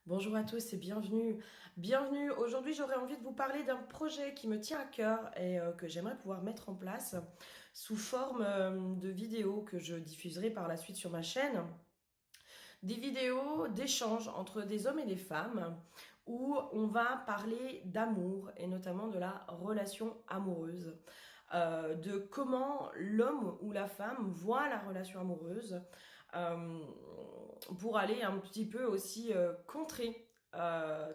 Bonjour à tous et bienvenue. Bienvenue. Aujourd'hui, j'aurais envie de vous parler d'un projet qui me tient à cœur et que j'aimerais pouvoir mettre en place sous forme de vidéos que je diffuserai par la suite sur ma chaîne. Des vidéos d'échanges entre des hommes et des femmes où on va parler d'amour et notamment de la relation amoureuse, de comment l'homme ou la femme voit la relation amoureuse, euh, pour aller un petit peu aussi contrer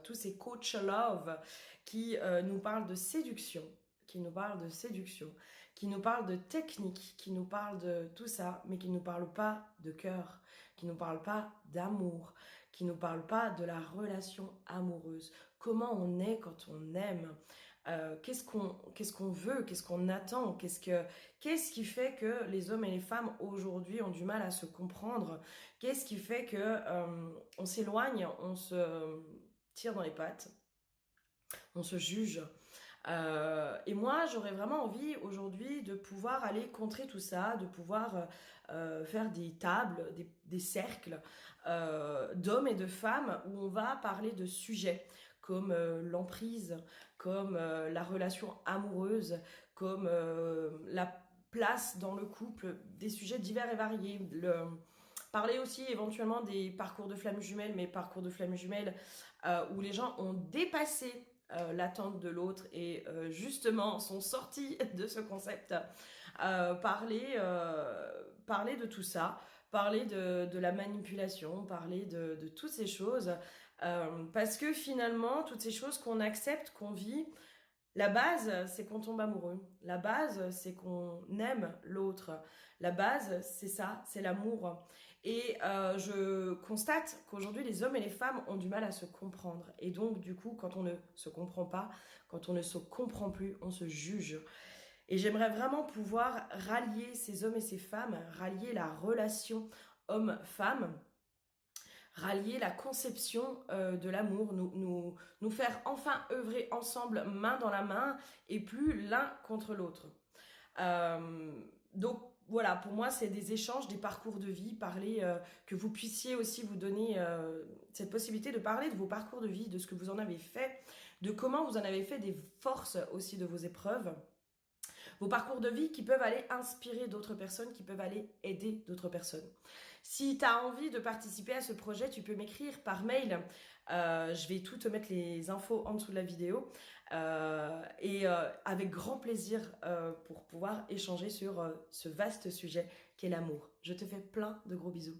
tous ces coach love qui nous parlent de séduction, qui nous parlent de séduction, qui nous parlent de technique, qui nous parlent de tout ça, mais qui ne nous parlent pas de cœur, qui ne nous parlent pas d'amour, qui ne nous parlent pas de la relation amoureuse. Comment on est quand on aime, qu'est-ce qu'on veut, qu'est-ce qu'on attend, qu'est-ce qui fait que les hommes et les femmes aujourd'hui ont du mal à se comprendre, qu'est-ce qui fait que on s'éloigne, on se tire dans les pattes, on se juge. Et moi, j'aurais vraiment envie aujourd'hui de pouvoir aller contrer tout ça, de pouvoir faire des tables, des cercles d'hommes et de femmes où on va parler de sujets comme l'emprise, comme la relation amoureuse, comme la place dans le couple, des sujets divers et variés. Parler aussi éventuellement des parcours de flammes jumelles, mais parcours de flammes jumelles où les gens ont dépassé l'attente de l'autre et justement sont sortis de ce concept. Parler de tout ça, parler de la manipulation, parler de toutes ces choses, parce que finalement, toutes ces choses qu'on accepte, qu'on vit, la base, c'est qu'on tombe amoureux. La base, c'est qu'on aime l'autre. La base, c'est ça, c'est l'amour. Et je constate qu'aujourd'hui, les hommes et les femmes ont du mal à se comprendre. Et donc, du coup, quand on ne se comprend pas, quand on ne se comprend plus, on se juge. Et j'aimerais vraiment pouvoir rallier ces hommes et ces femmes, rallier la relation homme-femme, rallier la conception de l'amour, nous faire enfin œuvrer ensemble, main dans la main, et plus l'un contre l'autre. Donc voilà, pour moi, c'est des échanges, des parcours de vie, parler, que vous puissiez aussi vous donner cette possibilité de parler de vos parcours de vie, de ce que vous en avez fait, de comment vous en avez fait, des forces aussi de vos épreuves, vos parcours de vie qui peuvent aller inspirer d'autres personnes, qui peuvent aller aider d'autres personnes. Si tu as envie de participer à ce projet, tu peux m'écrire par mail. Je vais tout te mettre les infos en dessous de la vidéo. Avec grand plaisir pour pouvoir échanger sur ce vaste sujet qu'est l'amour. Je te fais plein de gros bisous.